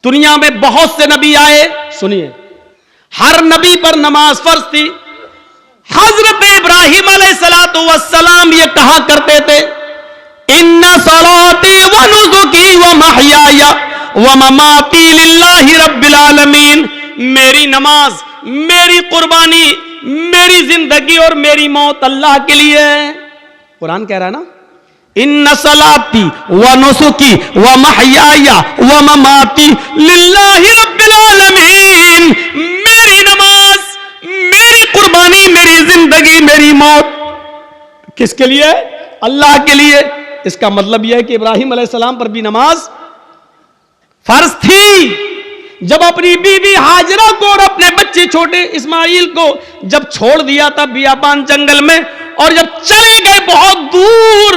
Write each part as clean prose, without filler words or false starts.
दुनिया में बहुत से नबी आए, सुनिए, हर नबी पर नमाज फर्ज थी। हजरत इब्राहिम अलैहिस्सलातु वस्सलाम ये कहा करते थे, इन्ना सलाती व नुसुकी व महयाया व ममाती लिल्लाहि रब्बिल आलमीन। मेरी नमाज, मेरी कुर्बानी, मेरी जिंदगी और मेरी मौत अल्लाह के लिए है। कुरान कह रहा है ना, इन्ना सलाती व नुसुकी व महयाया व ममाती लिल्लाहि रब्बिल आलमीन। मेरी नमाज, मेरी कुर्बानी, मेरी जिंदगी, मेरी मौत किसके लिए? अल्लाह के लिए। इसका मतलब यह है कि इब्राहिम अलैहिस्सलाम पर भी नमाज फर्ज थी। जब अपनी बीवी हाजरा को और अपने बच्चे छोटे इस्माइल को जब छोड़ दिया था बियाबान जंगल में, और जब चले गए बहुत दूर,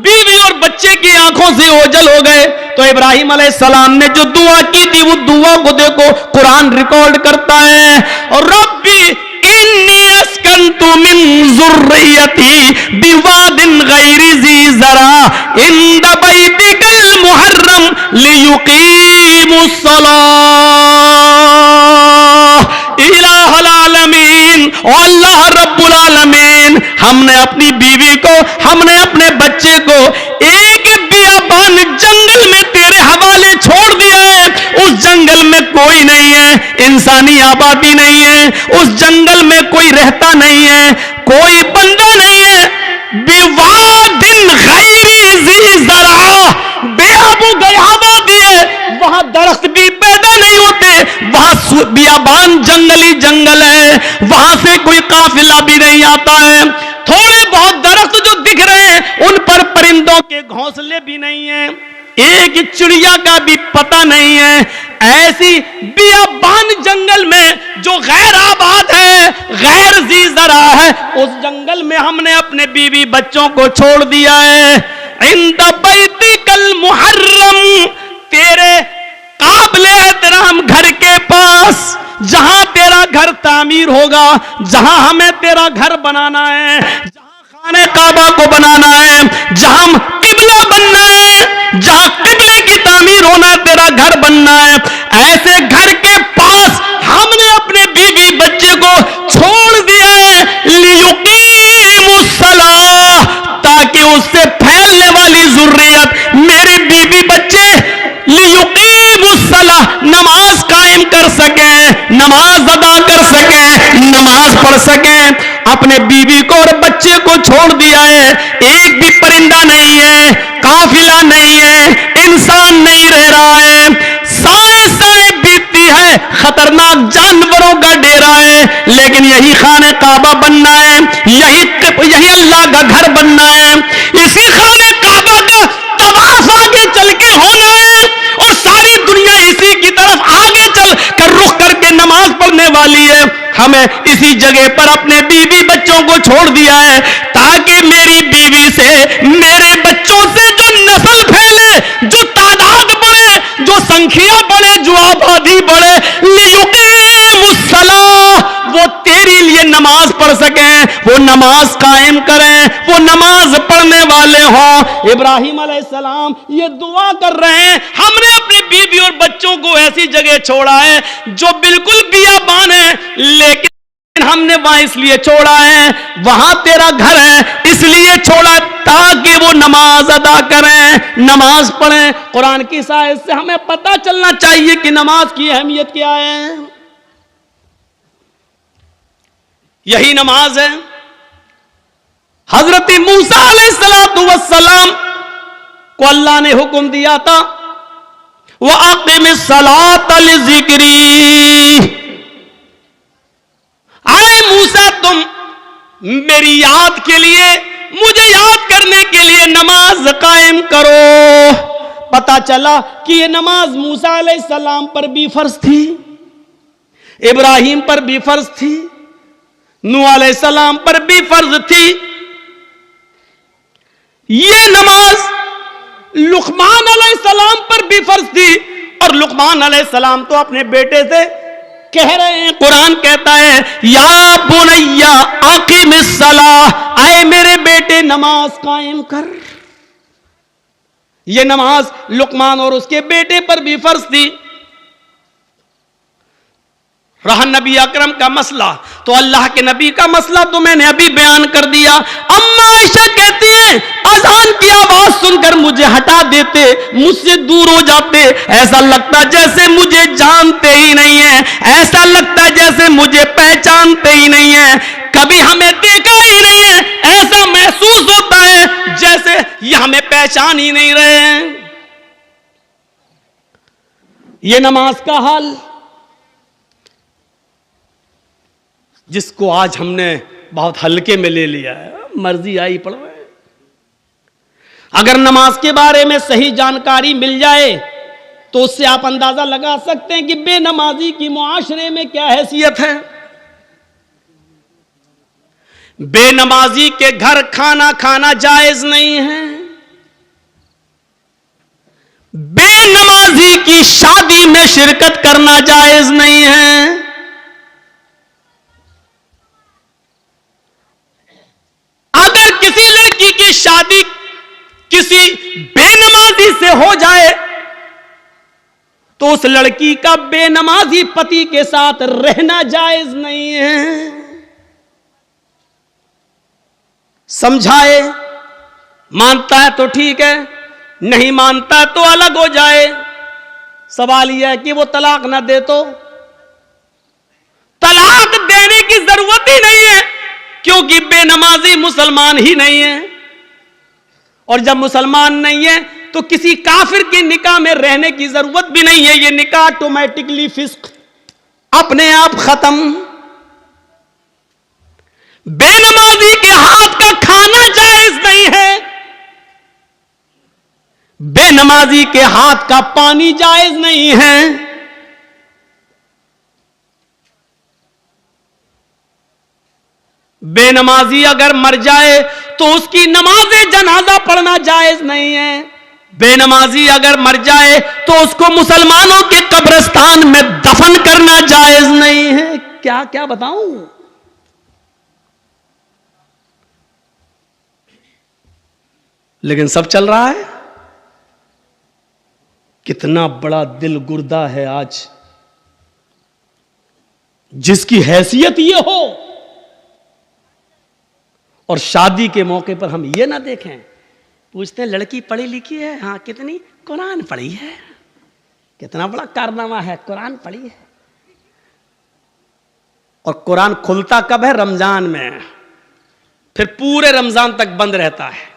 बीवी और बच्चे की आंखों से ओझल हो गए, तो इब्राहिम अलैहिस्सलाम ने जो दुआ की थी वो दुआ को देखो कुरान रिकॉर्ड करता है, और रब्बी इन्नी अस्कंतु मिन ज़ुर्रियती बिवादिन गैरि ज़ी ज़रा इंद बैतिकल मुहर्रम लियुकीमुस सलाह इलाहुल आलमीन। और अल्लाह रब्बुल आलमीन, हमने अपनी बीवी को, हमने अपने बच्चे को एक बियाबान जंगल में तेरे हवाले छोड़ दिया है। उस जंगल में कोई नहीं है, इंसानी आबादी नहीं है, उस जंगल में कोई रहता नहीं है, कोई बंदा नहीं है। बिवादिन गैरि ज़ी ज़रा, बेआबू गैहाबादी है, वहां दरख्त भी पैदा नहीं होते, वहां बियाबान जंगली जंगल है, वहां से कोई काफिला भी नहीं आता है। थोड़े बहुत दरख्त जो दिख रहे हैं उन पर परिंदों के घोंसले भी नहीं है, एक चिड़िया का भी पता नहीं है। ऐसी बियाबान जंगल में जो गैर आबाद है, गैर ज़ी ज़रा है, उस जंगल में हमने अपने बीवी बच्चों को छोड़ दिया है। इंद बैतिकल मुहर्रम, तेरे काबिले एहतराम घर के पास, जहां तेरा घर तामीर होगा, जहां हमें तेरा घर बनाना है, जहां खाने काबा को बनाना है, जहां किबला बनना है, जहां किबले की तामीर होना, तेरा घर बनना है, ऐसे घर के पास हमने अपने बीवी बच्चे को छोड़ दिया है। लियुकीमुस सलाह, ताकि उससे फैलने वाली जुर्रियत, मेरे बीवी बच्चे लियुकीमुस सलाह, नमाज कायम कर सके, नमाज अदा कर सके, नमाज पढ़ सके। अपने बीवी को और बच्चे को छोड़ दिया है, एक भी परिंदा नहीं है, काफिला नहीं है, इंसान नहीं रह रहा है, साए साए बीतती है, खतरनाक जानवरों का डेरा है, लेकिन यही खाने काबा बनना है, यही अल्लाह का घर बनना है, इसी खाने काबा का तवाफ आगे चल के होना है, और सारी दुनिया इसी की तरफ आगे चल कर रुख करके नमाज पढ़ने वाली है। हमें इसी जगह पर अपने बीवी बच्चों को छोड़ दिया है, ताकि मेरी बीवी से, मेरे बच्चों से जो नस्ल फैले, जो तादाद बढ़े, जो संख्या बढ़े, जो आबादी बढ़े, लियुकीमुस सलाह, वो तेरे लिए नमाज पढ़ सकें, वो नमाज कायम करें, वो नमाज पढ़ने वाले हों। इब्राहिम अलैहिस्सलाम ये दुआ कर रहे हैं, हमने अपनी बीवी और बच्चों को ऐसी जगह छोड़ा है जो बिल्कुल बियाबान है, लेकिन हमने वहां इसलिए छोड़ा है, वहां तेरा घर है इसलिए छोड़ा, ताकि वो नमाज अदा करें, नमाज पढ़ें। कुरान की इस आयत से हमें पता चलना चाहिए कि नमाज की अहमियत क्या है। यही नमाज है। हजरत मूसा अलैहिस्सलातु वस्सलाम को अल्लाह ने हुक्म दिया था, व अक़िमिस सलात लिज़िक्री, आए मूसा तुम मेरी याद के लिए, मुझे याद करने के लिए नमाज कायम करो। पता चला कि ये नमाज मूसा अलैहिस्सलाम पर भी फर्ज थी, इब्राहिम पर भी फर्ज थी, नूह अलैहिस्सलाम पर भी फर्ज थी। ये नमाज लुकमान अलैहिस्सलाम पर भी फर्ज थी, और लुकमान अलैहिस्सलाम तो अपने बेटे से कह रहे हैं, कुरान कहता है, या बुनैया अक़िमिस सलाह, आए मेरे बेटे नमाज कायम कर। ये नमाज लुकमान और उसके बेटे पर भी फर्ज थी। रहा नबी अकरम का मसला, तो अल्लाह के नबी का मसला तो मैंने अभी बयान कर दिया। अम्मा आयशा कहती है अजान की आवाज सुनकर मुझे हटा देते, मुझसे दूर हो जाते, ऐसा लगता जैसे मुझे जानते ही नहीं है, ऐसा लगता जैसे मुझे पहचानते ही नहीं है, कभी हमें देखा ही नहीं है, ऐसा महसूस होता है जैसे ये हमें पहचान ही नहीं रहे हैं। ये नमाज का हाल जिसको आज हमने बहुत हल्के में ले लिया है, मर्जी आई पढ़ो। अगर नमाज के बारे में सही जानकारी मिल जाए तो उससे आप अंदाजा लगा सकते हैं कि बेनमाजी की मुआशरे में क्या हैसियत है। बेनमाजी के घर खाना खाना जायज नहीं है, बेनमाजी की शादी में शिरकत करना जायज नहीं है। अगर किसी लड़की की शादी किसी बेनमाजी से हो जाए तो उस लड़की का बेनमाजी पति के साथ रहना जायज नहीं है। समझाए, मानता है तो ठीक है, नहीं मानता तो अलग हो जाए। सवाल यह है कि वो तलाक ना दे तो तलाक देने की जरूरत ही नहीं है, क्योंकि बेनमाजी मुसलमान ही नहीं है, और जब मुसलमान नहीं है तो किसी काफिर के निकाह में रहने की जरूरत भी नहीं है। ये निकाह ऑटोमेटिकली फिस्क, अपने आप खत्म। बेनमाजी के हाथ का खाना जायज नहीं है, बेनमाजी के हाथ का पानी जायज नहीं है। बेनमाजी अगर मर जाए तो उसकी नमाज़े जनाजा पढ़ना जायज नहीं है। बेनमाजी अगर मर जाए तो उसको मुसलमानों के कब्रिस्तान में दफन करना जायज नहीं है। क्या क्या बताऊं। लेकिन सब चल रहा है। कितना बड़ा दिल गुर्दा है आज, जिसकी हैसियत ये हो और शादी के मौके पर हम ये ना देखें। पूछते हैं लड़की पढ़ी लिखी है? हाँ। कितनी? कुरान पढ़ी है। कितना बड़ा कारनामा है, कुरान पढ़ी है। और कुरान खुलता कब है? रमजान में। फिर पूरे रमजान तक बंद रहता है।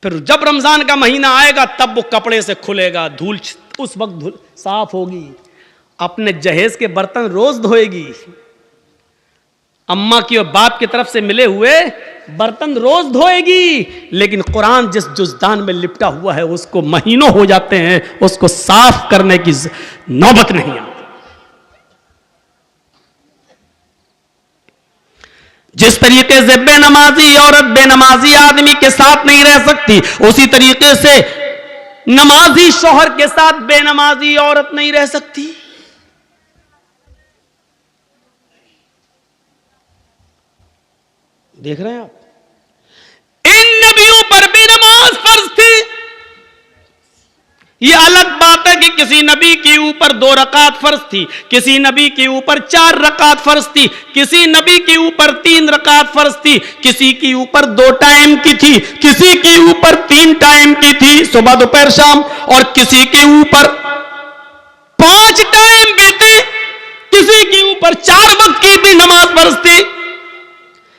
फिर जब रमजान का महीना आएगा तब वो कपड़े से खुलेगा, धूल उस वक्त धूल साफ होगी, अपने जहेज के बर्तन रोज धोएगी, अम्मा की और बाप की तरफ से मिले हुए बर्तन रोज धोएगी। लेकिन कुरान जिस जुज़दान में लिपटा हुआ है उसको महीनों हो जाते हैं, उसको साफ करने की नौबत नहीं आती। जिस तरीके से बेनमाजी औरत बेनमाजी आदमी के साथ नहीं रह सकती, उसी तरीके से नमाजी शौहर के साथ बेनमाजी औरत नहीं रह सकती। देख रहे हैं आप, इन नबियों पर भी नमाज फर्ज थी। यह अलग बात है कि किसी नबी के ऊपर 2 रकात फर्ज थी, किसी नबी के ऊपर 4 रकात फर्ज थी, किसी नबी के ऊपर 3 रकात फर्ज थी, किसी के ऊपर 2 टाइम की थी, किसी के ऊपर 3 टाइम की थी, सुबह दोपहर शाम, और किसी के ऊपर 5 टाइम की थी, किसी के ऊपर 4 वक्त की भी नमाज फर्ज थी।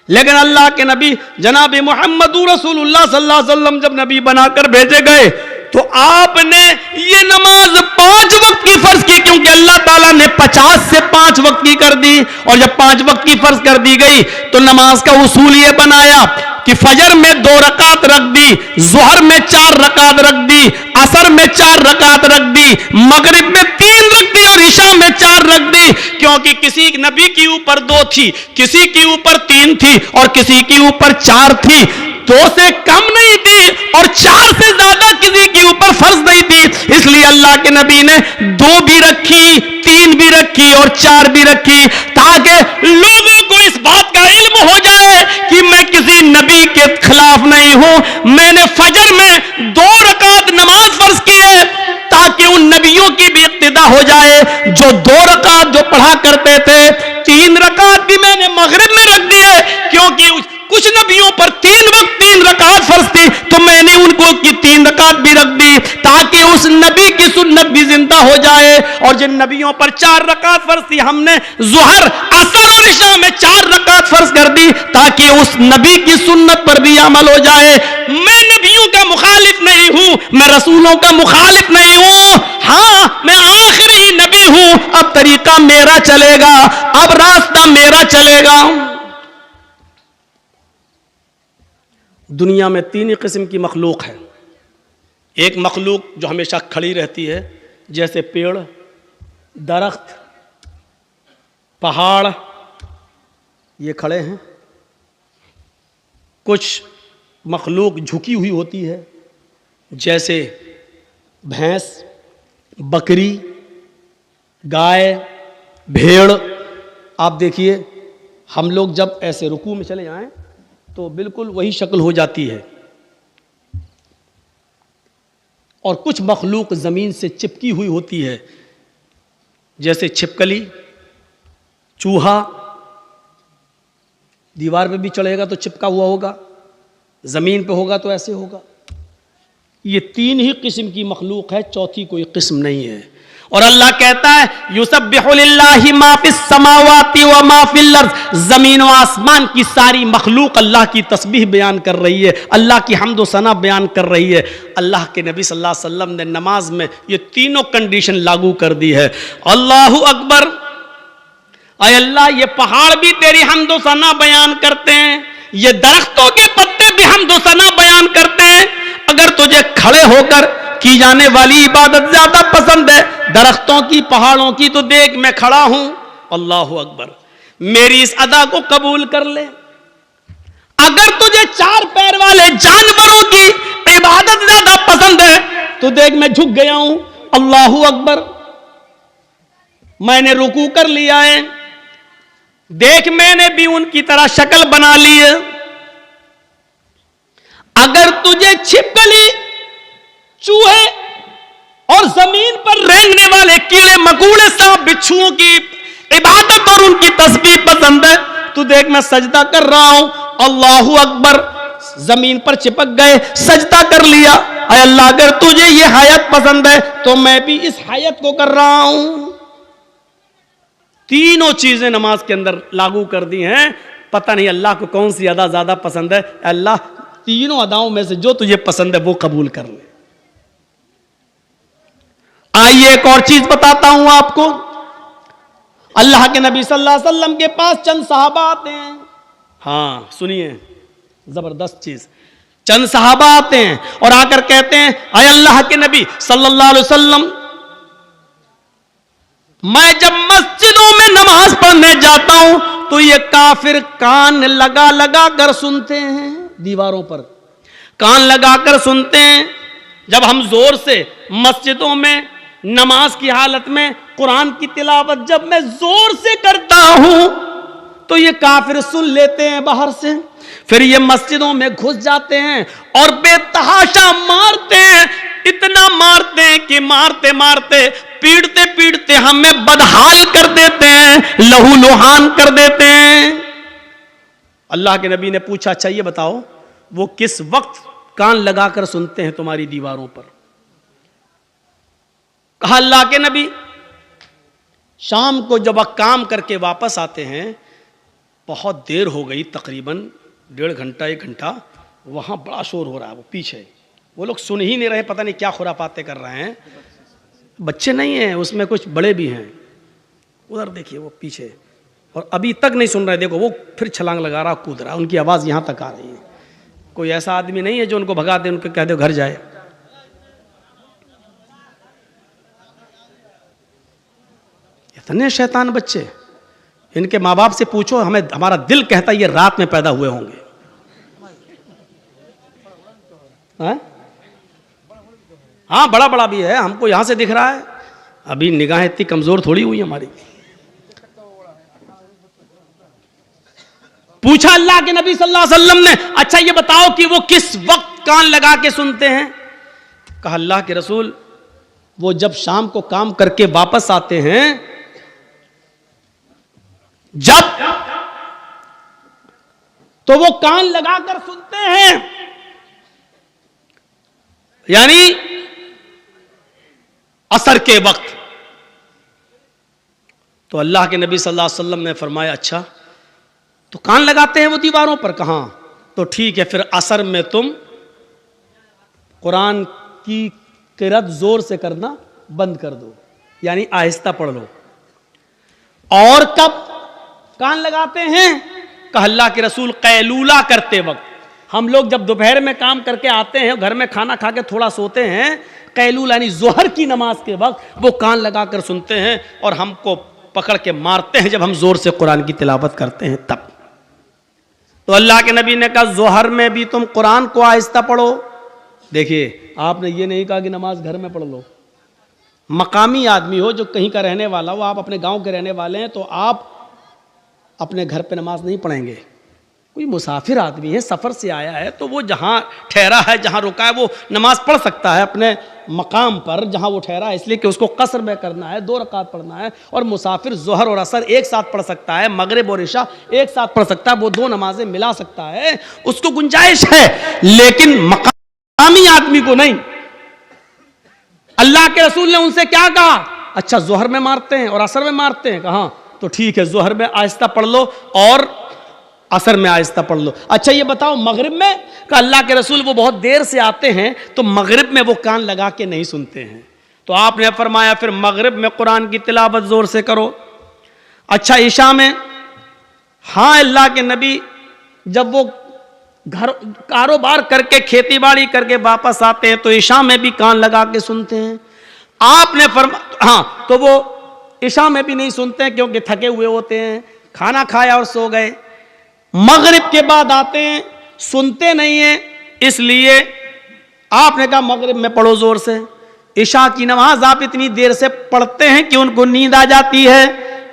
लेकिन अल्लाह के नबी जनाब मोहम्मद रसूलुल्लाह सल्लल्लाहु अलैहि वसल्लम जब नबी बनाकर भेजे गए तो आपने ये नमाज 5 वक्त की फर्ज की, क्योंकि अल्लाह ताला ने 50 से 5 वक्त की कर दी। और जब 5 वक्त की फर्ज कर दी गई तो नमाज का उसूल ये बनाया कि फजर में 2 रकात रख दी, जोहर में 4 रकात रख दी, असर में 4 रकात रख दी, मगरिब में 3 रख दी और इशा में 4 रख दी। क्योंकि किसी नबी के ऊपर 2 थी, किसी के ऊपर 3 थी और किसी के ऊपर 4 थी। 2 से कम नहीं थी और 4 से ज्यादा किसी के ऊपर फर्ज नहीं थी। इसलिए अल्लाह के नबी ने 2 भी रखी, 3 भी रखी और 4 भी रखी, ताकि लोगों को इस बात का इल्म हो जाए कि मैं किसी नबी के खिलाफ नहीं हूं। मैंने फजर में 2 रकात नमाज फर्ज की है ताकि उन नबियों की भी इक्तिदा हो जाए जो 2 रकात पढ़ा करते थे। 3 रकात भी मैंने मगरिब में रख दिए, क्योंकि कुछ नबियों पर 3 वक्त 3 रकात फर्ज थी, तो मैंने उनको की 3 रकात भी रख दी, ताकि उस नबी की सुन्नत भी जिंदा हो जाए। और जिन नबियों पर 4 रकात फर्ज थी, हमने ज़ुहर, असर और इशा में 4 रकात फर्ज कर दी, ताकि उस नबी की सुन्नत पर भी अमल हो जाए। मैं नबियों का मुखालिफ नहीं हूं, मैं रसूलों का मुखालिफ नहीं हूं, हाँ मैं आखिरी नबी हूं। अब तरीका मेरा चलेगा, अब रास्ता मेरा चलेगा। दुनिया में 3 ही किस्म की मखलूक है। एक मखलूक जो हमेशा खड़ी रहती है, जैसे पेड़, दरख्त, पहाड़, ये खड़े हैं। कुछ मखलूक झुकी हुई होती है, जैसे भैंस, बकरी, गाय, भेड़। आप देखिए, हम लोग जब ऐसे रुकू में चले जाएं तो बिल्कुल वही शक्ल हो जाती है। और कुछ मखलूक ज़मीन से चिपकी हुई होती है, जैसे छिपकली, चूहा। दीवार पे भी चढ़ेगा तो चिपका हुआ होगा, ज़मीन पे होगा तो ऐसे होगा। ये 3 ही किस्म की मखलूक है, चौथी कोई किस्म नहीं है। और अल्लाह कहता है युसब्बिहु लिल्लाहि मा फिस समावाति व मा फिल अर्ज़, ज़मीन व आसमान की सारी मखलूक अल्लाह की तस्बीह बयान कर रही है, अल्लाह की हम्द व सना बयान कर रही है। अल्लाह के नबी सल्लल्लाहु अलैहि वसल्लम ने नमाज में ये तीनों कंडीशन लागू कर दी है। अल्लाहु अकबर, अय अल्लाह, ये पहाड़ भी तेरी हम्द व सना बयान करते हैं, ये दरख्तों के पत्ते भी हम्द व सना बयान करते हैं। अगर तुझे खड़े होकर की जाने वाली इबादत ज्यादा पसंद है दरख्तों की, पहाड़ों की, तो देख मैं खड़ा हूं। अल्लाहु अकबर, मेरी इस अदा को कबूल कर ले। अगर तुझे 4 पैर वाले जानवरों की इबादत ज्यादा पसंद है तो देख मैं झुक गया हूं। अल्लाहु अकबर, मैंने रुकू कर लिया है, देख मैंने भी उनकी तरह शक्ल बना ली है। अगर तुझे छिपकली, चूहे और जमीन पर रेंगने वाले कीड़े मकोड़े, सांप, बिच्छुओं की इबादत और उनकी तस्बीह पसंद है तो देख मैं सजदा कर रहा हूं। अल्लाहु अकबर, जमीन पर चिपक गए, सजदा कर लिया। अय अल्लाह, अगर तुझे ये हायत पसंद है तो मैं भी इस हायत को कर रहा हूं। तीनों चीजें नमाज के अंदर लागू कर दी हैं। पता नहीं अल्लाह को कौन सी अदा ज्यादा पसंद है। अल्लाह, तीनों अदाओं में से जो तुझे पसंद है वो कबूल कर ले। आइए एक और चीज बताता हूं आपको। अल्लाह के नबी सल्लल्लाहु अलैहि वसल्लम के पास चंद सहाबा आते हैं। हाँ सुनिए, जबरदस्त चीज। चंद सहाबा आते हैं और आकर कहते हैं, अय अल्लाह के नबी सल्लल्लाहु अलैहि वसल्लम, मैं जब मस्जिदों में नमाज पढ़ने जाता हूं तो ये काफिर कान लगा लगा कर सुनते हैं, दीवारों पर कान लगा कर सुनते हैं। जब हम जोर से मस्जिदों में नमाज की हालत में कुरान की तिलावत जब मैं जोर से करता हूं तो ये काफिर सुन लेते हैं बाहर से, फिर ये मस्जिदों में घुस जाते हैं और बेतहाशा मारते हैं। इतना मारते हैं कि मारते मारते, पीटते पीटते हमें बदहाल कर देते हैं, लहू लुहान कर देते हैं। अल्लाह के नबी ने पूछा, अच्छा ये बताओ वो किस वक्त कान लगाकर सुनते हैं तुम्हारी दीवारों पर? कहा अल्लाह के नबी, शाम को जब वह काम करके वापस आते हैं, बहुत देर हो गई, तकरीबन 1.5 घंटा 1 घंटा, वहां बड़ा शोर हो रहा है, वो पीछे वो लोग सुन ही नहीं रहे, पता नहीं क्या खुरापाते कर रहे हैं। बच्चे नहीं हैं उसमें, कुछ बड़े भी हैं। उधर देखिए वो पीछे, और अभी तक नहीं सुन रहे। देखो वो फिर छलांग लगा रहा, कूद रहा, उनकी आवाज़ यहाँ तक आ रही है। कोई ऐसा आदमी नहीं है जो उनको भगा दे, उनको कह दे घर जाए। इतने शैतान बच्चे, इनके माँ बाप से पूछो, हमें हमारा दिल कहता है ये रात में पैदा हुए होंगे। हाँ बड़ा बड़ा भी है, हमको यहां से दिख रहा है, अभी निगाह इतनी कमजोर थोड़ी हुई हमारी। पूछा अल्लाह के नबी सल्लल्लाहु अलैहि वसल्लम ने, अच्छा ये बताओ कि वो किस वक्त कान लगा के सुनते हैं? कहा अल्लाह के रसूल, वो जब शाम को काम करके वापस आते हैं जब तो वो कान लगाकर सुनते हैं, यानी असर के वक्त। तो अल्लाह के नबी सल्लल्लाहु अलैहि वसल्लम ने फरमाया, अच्छा तो कान लगाते हैं वो दीवारों पर? कहां? तो ठीक है, फिर असर में तुम कुरान की किरात जोर से करना बंद कर दो, यानी आहिस्ता पढ़ लो। और कब कान लगाते हैं? कहा अल्लाह के रसूल कैलूला करते वक्त। हम लोग जब दोपहर में काम करके आते हैं, घर में खाना खा के थोड़ा सोते हैं, कैलूला यानी जोहर की नमाज के वक्त वो कान लगाकर सुनते हैं और हमको पकड़ के मारते हैं जब हम जोर से कुरान की तिलावत करते हैं तब। तो अल्लाह के नबी ने कहा जोहर में भी तुम कुरान को आहिस्ता पढ़ो। देखिए, आपने ये नहीं कहा कि नमाज घर में पढ़ लो। मकामी आदमी हो, जो कहीं का रहने वाला हो, आप अपने गांव के रहने वाले हैं, तो आप अपने घर पे नमाज नहीं पढ़ेंगे। कोई मुसाफिर आदमी है, सफ़र से आया है, तो वो जहाँ ठहरा है, जहाँ रुका है, वो नमाज पढ़ सकता है अपने मकाम पर जहाँ वो ठहरा है, इसलिए कि उसको कसर में करना है, 2 रकात पढ़ना है। और मुसाफिर जोहर और असर एक साथ पढ़ सकता है, मगरिब और इशा एक साथ पढ़ सकता है, वो 2 नमाजें मिला सकता है, उसको गुंजाइश है। लेकिन मकामी आदमी को नहीं। अल्लाह के रसूल ने उनसे क्या कहा? अच्छा जोहर में मारते हैं और असर में मारते हैं? कहा तो ठीक है, जोहर में आहिस्ता पढ़ लो और असर में आहिस्ता पढ़ लो। अच्छा ये बताओ मगरिब में? का अल्लाह के रसूल वो बहुत देर से आते हैं, तो मगरिब में वो कान लगा के नहीं सुनते हैं। तो आपने फरमाया फिर मगरिब में कुरान की तिलावत जोर से करो। अच्छा ईशा में? हाँ, अल्लाह के नबी जब वो घर कारोबार करके खेती बाड़ी करके वापस आते हैं तो ईशा में भी कान लगा के सुनते हैं। आपने हाँ, तो वो ईशा में भी नहीं सुनते हैं क्योंकि थके हुए होते हैं, खाना खाया और सो गए। मगरिब के बाद आते हैं, सुनते नहीं हैं, इसलिए आपने कहा मगरिब में पढ़ो जोर से। ईशा की नमाज आप इतनी देर से पढ़ते हैं कि उनको नींद आ जाती है,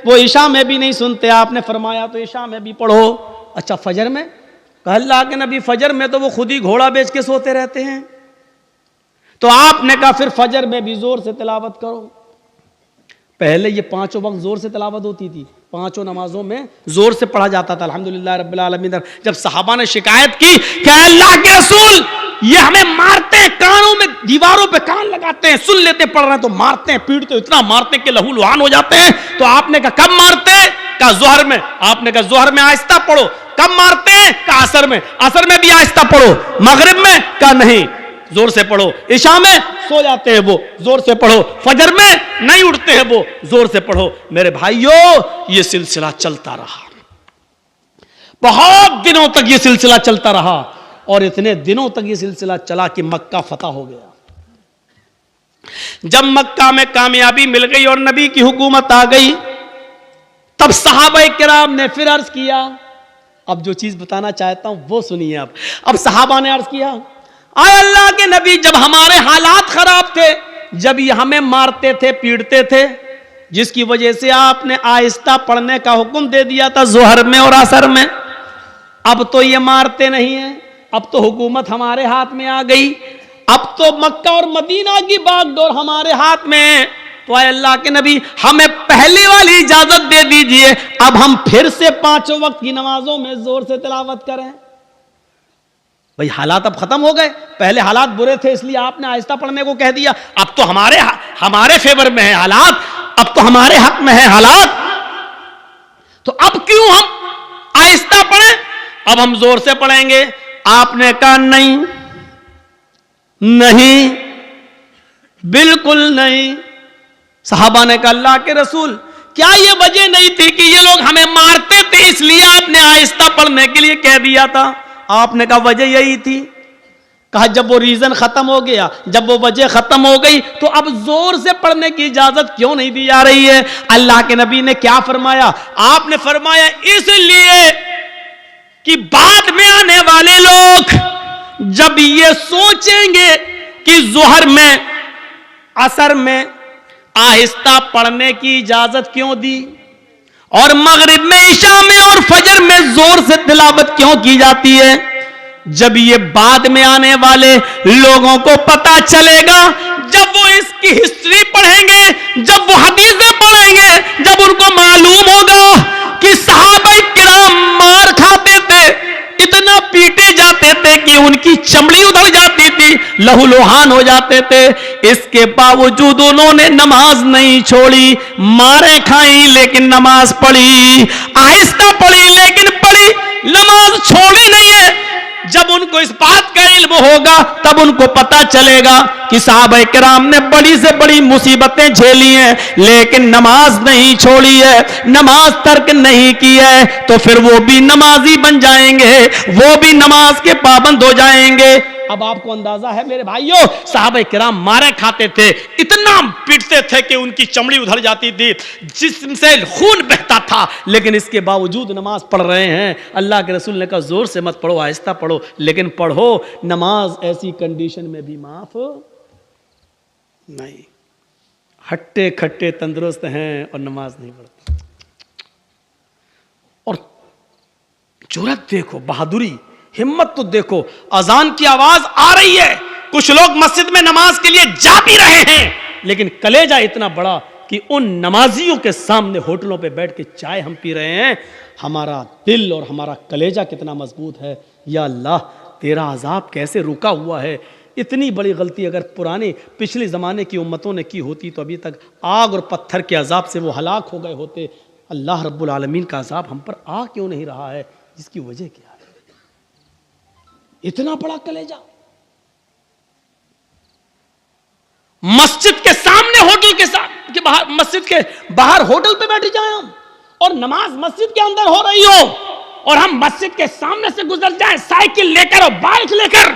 वो ईशा में भी नहीं सुनते। आपने फरमाया तो ईशा में भी पढ़ो। अच्छा फजर में? कहा अल्लाह के नबी फजर में तो वो खुद ही घोड़ा बेच के सोते रहते हैं। तो आपने कहा फिर फजर में भी जोर से तिलावत करो। पहले ये 5 वक्त जोर से तिलावत होती थी, 5 नमाजों में जोर से पढ़ा जाता था अल्हम्दुलिल्लाह रब्बिल आलमीन। जब सहाबा ने शिकायत की कि अल्लाह के रसूल ये हमें मारते हैं, कानों में दीवारों पे कान लगाते हैं, सुन लेते पढ़ रहे हैं तो मारते हैं, पीटते हैं, इतना मारते हैं कि लहू लुहान हो जाते हैं। तो आपने कहा कब मारते हैं? कहा जोहर में। आपने कहा जोहर में आहिस्ता पढ़ो। कब मारते हैं? कहा असर में। असर में भी आहिस्ता पढ़ो। मगरिब में? कहा नहीं, जोर से पढ़ो। इशा में सो जाते हैं वो, जोर से पढ़ो। फजर में नहीं उठते हैं वो, जोर से पढ़ो। मेरे भाइयों ये सिलसिला चलता रहा, बहुत दिनों तक ये सिलसिला चलता रहा, और इतने दिनों तक ये सिलसिला चला कि मक्का फतह हो गया। जब मक्का में कामयाबी मिल गई और नबी की हुकूमत आ गई, तब सहाबा किराम ने फिर अर्ज किया। अब जो चीज बताना चाहता हूं वो सुनिए। अब सहाबा ने अर्ज किया, आए अल्लाह के नबी, जब हमारे हालात खराब थे, जब ये हमें मारते थे, पीटते थे, जिसकी वजह से आपने आहिस्ता पढ़ने का हुक्म दे दिया था जोहर में और असर में, अब तो ये मारते नहीं है, अब तो हुकूमत हमारे हाथ में आ गई, अब तो मक्का और मदीना की बागडोर हमारे हाथ में है, तो आए अल्लाह के नबी हमें पहले वाली इजाजत दे दीजिए, अब हम फिर से 5 वक्त की नमाजों में जोर से तिलावत करें। भाई हालात अब खत्म हो गए, पहले हालात बुरे थे इसलिए आपने आहिस्ता पढ़ने को कह दिया, अब तो हमारे फेवर में है हालात, अब तो हमारे हक में है हालात, तो अब क्यों हम आहिस्ता पढ़ें, अब हम जोर से पढ़ेंगे। आपने कहा नहीं, नहीं, बिल्कुल नहीं। सहाबा ने कहा अल्लाह के रसूल, क्या ये वजह नहीं थी कि ये लोग हमें मारते थे इसलिए आपने आहिस्ता पढ़ने के लिए कह दिया था? आपने कहा वजह यही थी। कहा जब वो रीजन खत्म हो गया, जब वो वजह खत्म हो गई, तो अब जोर से पढ़ने की इजाजत क्यों नहीं दी जा रही है? अल्लाह के नबी ने क्या फरमाया? आपने फरमाया इसलिए कि बाद में आने वाले लोग जब ये सोचेंगे कि जोहर में, असर में आहिस्ता पढ़ने की इजाजत क्यों दी, और मगरिब में, इशा में और फजर में जोर से तिलावत क्यों की जाती है, जब ये बाद में आने वाले लोगों को पता चलेगा, जब वो इसकी हिस्ट्री पढ़ेंगे, जब वो हदीसें पढ़ेंगे, जब उनको मालूम होगा कि लहूलुहान हो जाते थे। इसके बावजूद उन्होंने नमाज नहीं छोड़ी, मारे खाई लेकिन नमाज पढ़ी, आहिस्ता पढ़ी लेकिन पढ़ी, नमाज छोड़ी नहीं है। जब उनको इस बात का इल्म होगा तब उनको पता चलेगा कि साहबा किराम ने बड़ी से बड़ी मुसीबतें झेली हैं लेकिन नमाज नहीं छोड़ी है, नमाज तर्क नहीं की है, तो फिर वो भी नमाजी बन जाएंगे, वो भी नमाज के पाबंद हो जाएंगे। अब आपको अंदाजा है मेरे भाइयों, साहबा किराम मारे खाते थे, इतना पीटते थे कि उनकी चमड़ी उधर जाती थी, जिस्म से खून बहता था, लेकिन इसके बावजूद नमाज पढ़ रहे हैं। अल्लाह के रसूल ने कहा जोर से मत पढ़ो, आहिस्ता पढ़ो, लेकिन पढ़ो। नमाज ऐसी कंडीशन में भी माफ नहीं। हट्टे खट्टे तंदुरुस्त हैं और नमाज नहीं पढ़ते। और जुर्रत देखो, बहादुरी, हिम्मत तो देखो। अजान की आवाज आ रही है, कुछ लोग मस्जिद में नमाज के लिए जा भी रहे हैं, लेकिन कलेजा इतना बड़ा कि उन नमाजियों के सामने होटलों पे बैठ के चाय हम पी रहे हैं। हमारा दिल और हमारा कलेजा कितना मजबूत है। या अल्लाह, तेरा अजाब कैसे रुका हुआ है। इतनी बड़ी गलती अगर पुराने पिछले ज़माने की उम्मतों ने की होती तो अभी तक आग और पत्थर के अजाब से वो हलाक हो गए होते। अल्लाह रब्बुल आलमीन का अजाब हम पर आ क्यों नहीं रहा है? इसकी वजह क्या है? इतना बड़ा कलेजा। मस्जिद के सामने होटल के बाहर, मस्जिद के बाहर होटल पे बैठ जाए हम, और नमाज मस्जिद के अंदर हो रही हो और हम मस्जिद के सामने से गुजर जाएं साइकिल लेकर और बाइक लेकर।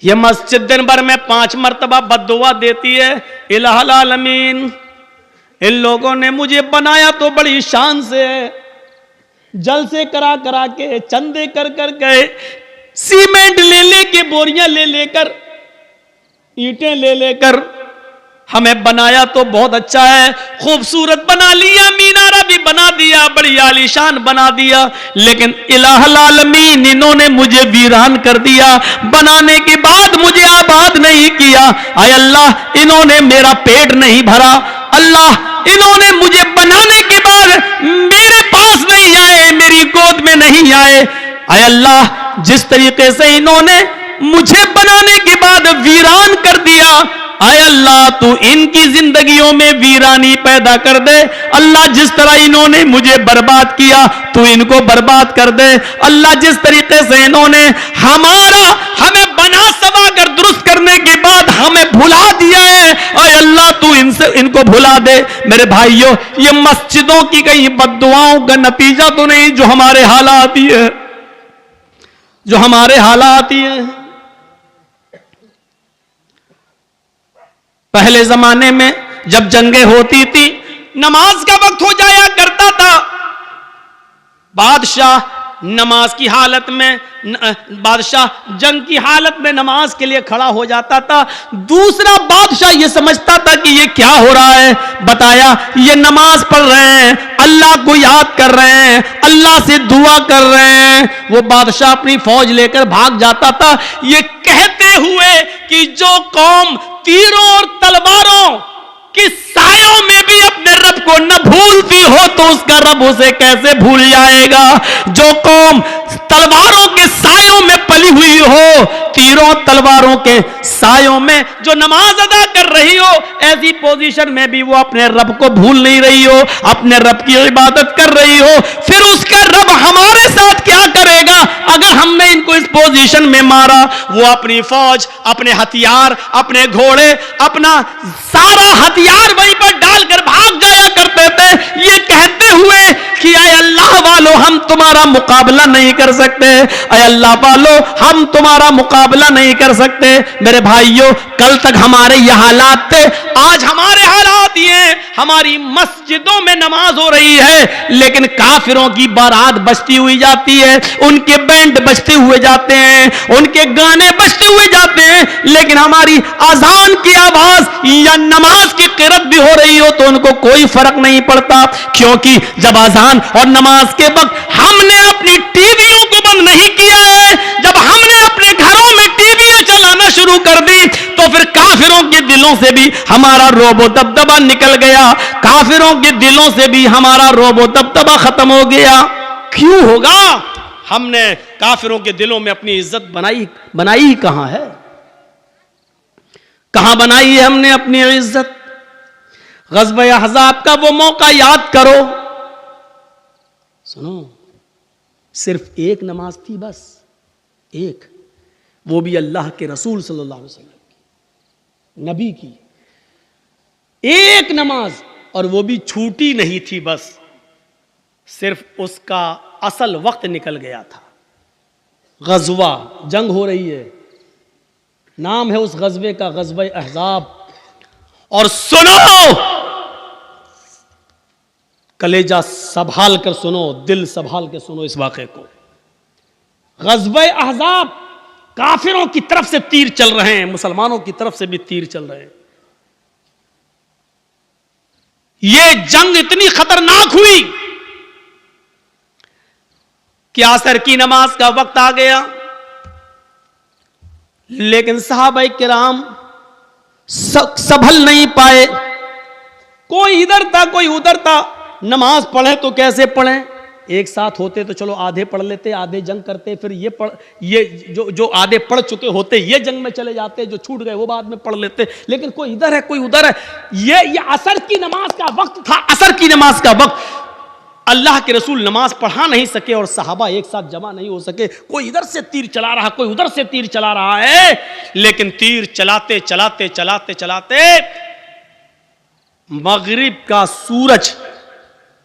यह मस्जिद दिन भर में 5 मरतबा बद्दुआ देती है, इलाहुल आलमीन इन लोगों ने मुझे बनाया तो बड़ी शान से है, जलसे करा करा के, चंदे कर कर के, सीमेंट ले लेके, बोरियां ले लेकर, ईंटें ले लेकर हमें बनाया तो बहुत अच्छा है, खूबसूरत बना लिया, मीनारा भी बना दिया, बड़ी आलीशान बना दिया, लेकिन इलाहुल आलमीन इन्होंने मुझे वीरान कर दिया। बनाने के बाद मुझे आबाद नहीं किया। आय अल्लाह, इन्होंने मेरा पेट नहीं भरा। अल्लाह, इन्होंने मुझे बनाने के बाद मेरे पास नहीं आए, मेरी गोद में नहीं आए। आय अल्लाह, जिस तरीके से इन्होंने मुझे बनाने के बाद वीरान कर दिया, आय अल्लाह तू इनकी जिंदगियों में वीरानी पैदा कर दे। अल्लाह, जिस तरह इन्होंने मुझे बर्बाद किया तू इनको बर्बाद कर दे। अल्लाह, जिस तरीके से इन्होंने हमें बना सवा कर दुरुस्त करने के बाद हमें भुला दिया है, आय अल्लाह तू इनको भुला दे। मेरे भाइयों, ये मस्जिदों की कहीं बद्दुआओं का नतीजा तो नहीं जो हमारे हालात ही है, जो हमारे हालात ही है। पहले जमाने में जब जंगें होती थी, नमाज का वक्त हो जाया करता था, बादशाह नमाज की हालत में, बादशाह जंग की हालत में नमाज के लिए खड़ा हो जाता था। दूसरा बादशाह ये समझता था कि ये क्या हो रहा है, बताया ये नमाज पढ़ रहे हैं, अल्लाह को याद कर रहे हैं, अल्लाह से दुआ कर रहे हैं। वो बादशाह अपनी फौज लेकर भाग जाता था, ये कहते हुए कि जो कौम तीरों और तलवारों कि सायों में भी अपने रब को न भूलती हो तो उसका रब उसे कैसे भूल जाएगा। जो कौम तलवारों के सायों में पली हुई हो, तीरों तलवारों के सायों में जो नमाज अदा कर रही हो, ऐसी पोजीशन में भी वो अपने रब को भूल नहीं रही हो, अपने रब की इबादत कर रही हो, फिर उसका रब हमारे साथ क्या करेगा अगर हमने इनको इस पोजीशन में मारा। वो अपनी फौज, अपने हथियार, अपने घोड़े, अपना सारा हथियार वहीं पर डालकर भाग जाया करते थे, ये कहते हुए कि आय अल्लाह वालों हम तुम्हारा मुकाबला नहीं कर सकते, आय अल्लाह वालों हम तुम्हारा मुकाबला नहीं कर सकते। मेरे भाइयों, कल तक हमारे ये हालात थे, आज हमारे हालात ये हैं, हमारी मस्जिदों में नमाज हो रही है लेकिन काफिरों की बारात बजती हुई जाती है, उनके बैंड बजते हुए जाते हैं, उनके गाने बजते हुए जाते हैं, लेकिन हमारी अजान की आवाज या नमाज की क़िरात भी हो रही हो तो उनको कोई फर्क नहीं पड़ता, क्योंकि जब अजान और नमाज के वक्त हमने अपनी टीवियों को बंद नहीं किया है, जब हमने अपने घरों में टीवियां चलाना शुरू कर दी तो फिर काफिरों के दिलों से भी हमारा रोबो दबदबा निकल गया, काफिरों के दिलों से भी हमारा रोबो दबदबा खत्म हो गया। क्यों होगा? हमने काफिरों के दिलों में अपनी इज्जत बनाई ही कहां है? कहां बनाई है हमने अपनी इज्जत? ग़ज़वे अहज़ाब का वो मौका याद करो। सुनो, सिर्फ एक नमाज थी, बस एक, वो भी अल्लाह के रसूल सल्लल्लाहु अलैहि वसल्लम की, नबी की एक नमाज, और वो भी छूटी नहीं थी। बस सिर्फ उसका असल वक्त निकल गया था। ग़ज़वा, जंग हो रही है, नाम है उस ग़ज़वे का ग़ज़वे अहज़ाब। और सुनो, कलेजा संभाल कर सुनो, दिल संभाल के सुनो इस वाक़े को। ग़ज़वे अहज़ाब, काफिरों की तरफ से तीर चल रहे हैं, मुसलमानों की तरफ से भी तीर चल रहे हैं। ये जंग इतनी खतरनाक हुई कि असर की नमाज का वक्त आ गया, लेकिन सहाबा किराम संभल नहीं पाए। कोई इधर था, कोई उधर था। नमाज पढ़े तो कैसे पढ़ें? एक साथ होते तो चलो आधे पढ़ लेते, आधे जंग करते, फिर ये जो आधे पढ़ चुके होते ये जंग में चले जाते, जो छूट गए वो बाद में पढ़ लेते। लेकिन कोई इधर है, कोई उधर है। ये असर की नमाज का वक्त था, असर की नमाज का वक्त। अल्लाह के रसूल नमाज पढ़ा नहीं सके और सहाबा एक साथ जमा नहीं हो सके। कोई इधर से तीर चला रहा, कोई उधर से तीर चला रहा है, लेकिन तीर चलाते चलाते चलाते चलाते मगरिब का सूरज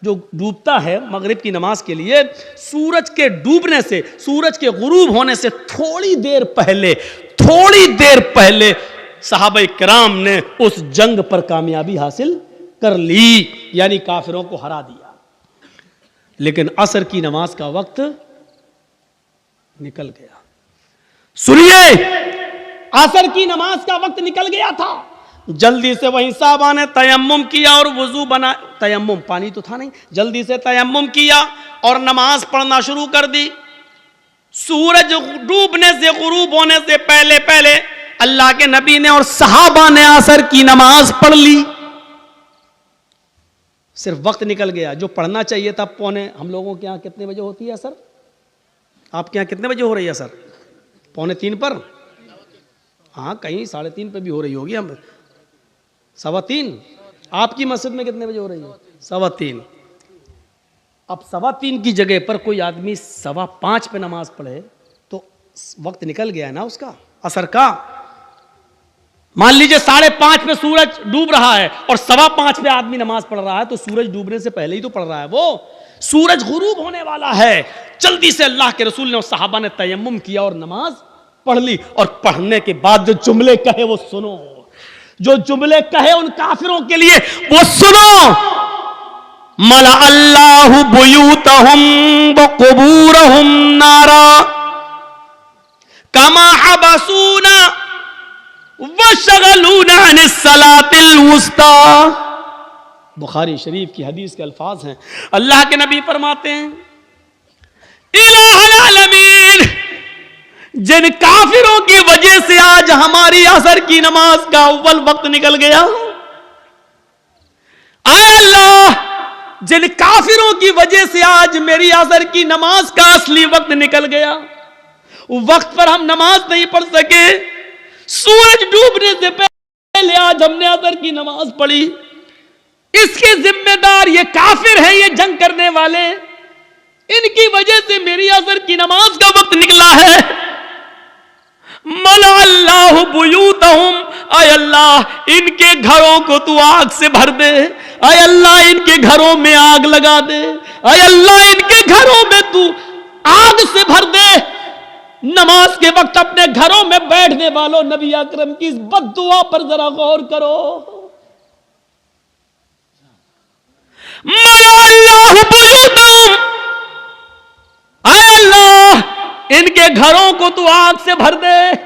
जो डूबता है, मगरिब की नमाज के लिए सूरज के डूबने से, सूरज के गुरूब होने से थोड़ी देर पहले सहाबा किराम ने उस जंग पर कामयाबी हासिल कर ली, यानी काफिरों को हरा दिया। लेकिन असर की नमाज का वक्त निकल गया। सुनिए, असर की नमाज का वक्त निकल गया था। जल्दी से वहीं साहबा ने तयम्मुम किया और वुजू बना, तयम्मुम पानी तो था नहीं, जल्दी से तयम्मुम किया और नमाज पढ़ना शुरू कर दी। सूरज डूबने से, गुरूब होने से पहले पहले अल्लाह के नबी ने और सहाबा ने असर की नमाज पढ़ ली। सिर्फ वक्त निकल गया। जो पढ़ना चाहिए था पौने, हम लोगों के यहाँ कितने बजे होती है असर? आपके यहाँ कितने बजे हो रही है असर? 2:45 पर? हाँ, कहीं 3:30 पे भी हो रही होगी। हम 3:15। आपकी मस्जिद में कितने बजे हो रही है? 3:15। अब 3:15 की जगह पर कोई आदमी 5:15 पे नमाज पढ़े तो वक्त निकल गया ना उसका, असर का। मान लीजिए 5:30 पे सूरज डूब रहा है और 5:15 पे आदमी नमाज पढ़ रहा है, तो सूरज डूबने से पहले ही तो पढ़ रहा है वो। सूरज गुरूब होने वाला है। जल्दी से अल्लाह के रसूल ने और सहाबा ने तयम्मुम किया और नमाज पढ़ ली। और पढ़ने के बाद जो जुमले कहे वो सुनो, जो जुमले कहे उन काफिरों के लिए वो सुनो। मला अल्लाहु बुयूतहुम व कुबूरहुम नारा कमा हबसूना वशगलूना अनिस सलातिल वुस्ता। बुखारी शरीफ की हदीस के अल्फाज हैं। अल्लाह के नबी फरमाते हैं, इलाहुल आलमीन, जिन काफिरों की वजह से आज हमारी असर की नमाज का अव्वल वक्त निकल गया, आए अल्लाह, जिन काफिरों की वजह से आज मेरी असर की नमाज का असली वक्त निकल गया, वक्त पर हम नमाज नहीं पढ़ सके, सूरज डूबने से पहले आज हमने असर की नमाज पढ़ी, इसके जिम्मेदार ये काफिर हैं, ये जंग करने वाले, इनकी वजह से मेरी असर की नमाज का वक्त निकला है। मला अल्लाह बुयूतहुम, आय अल्लाह इनके घरों को तू आग से भर दे, आय अल्लाह इनके घरों में आग लगा दे, आय अल्लाह इनके घरों में तू आग से भर दे। नमाज के वक्त अपने घरों में बैठने वालों, नबी अकरम की इस बद्दुआ पर जरा गौर करो। मला अल्लाह बुयूतहुम, आय अल्लाह इनके घरों को तू आग से भर दे।